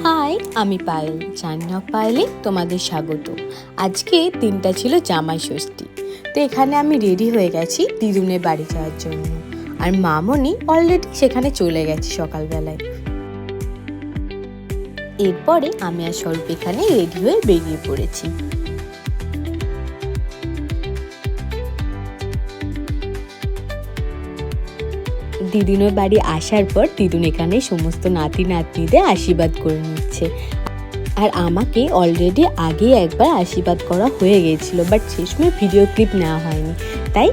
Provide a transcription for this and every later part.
High, আমি পায়েল। জানি না পায়েলে তোমাদের স্বাগত। আজকে দিনটা ছিল জামাই ষষ্ঠী, তো এখানে আমি রেডি হয়ে গেছি দিদুনের বাড়ি যাওয়ার জন্য। আর মামনি অলরেডি সেখানে চলে গেছে সকালবেলায়। এরপরে আমি আর স্বরূপ এখানে রেডি হয়ে বেরিয়ে পড়েছি। দিদুনের বাড়ি আসার পর দিদুন এখানে সমস্ত নাতি নাতনিদের আশীর্বাদ করে নিচ্ছে। আর আমাকে অলরেডি আগে একবার আশীর্বাদ করা হয়ে গিয়েছিল, বাট সেই সময় ভিডিও ক্লিপ নেওয়া হয়নি, তাই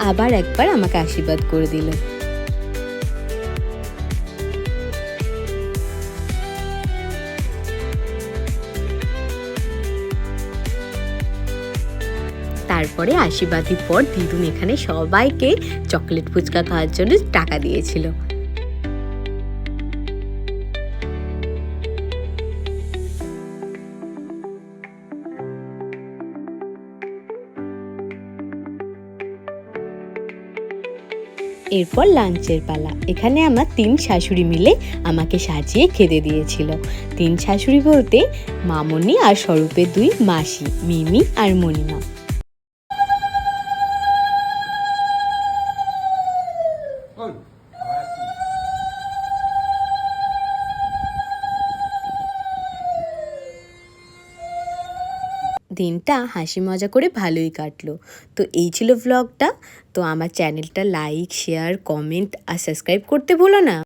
আবার একবার আমাকে আশীর্বাদ করে দিল। তারপরে আশীর্বাদের পর দিদুন এখানে সবাইকে চকলেট ফুচকা খাওয়ার জন্য টাকা দিয়েছিল। এরপর লাঞ্চের পালা। এখানে আমার 3 শাশুড়ি মিলে আমাকে সাজিয়ে খেতে দিয়েছিল। 3 শাশুড়ি বলতে মামনি আর স্বরূপের 2 মাসি, মিমি আর মণিমা। দিনটা হাসি মজা করে ভালোই কাটলো। তো এই ছিল ব্লগটা। তো আমার চ্যানেলটা লাইক, শেয়ার, কমেন্ট আর সাবস্ক্রাইব করতে ভুলো না।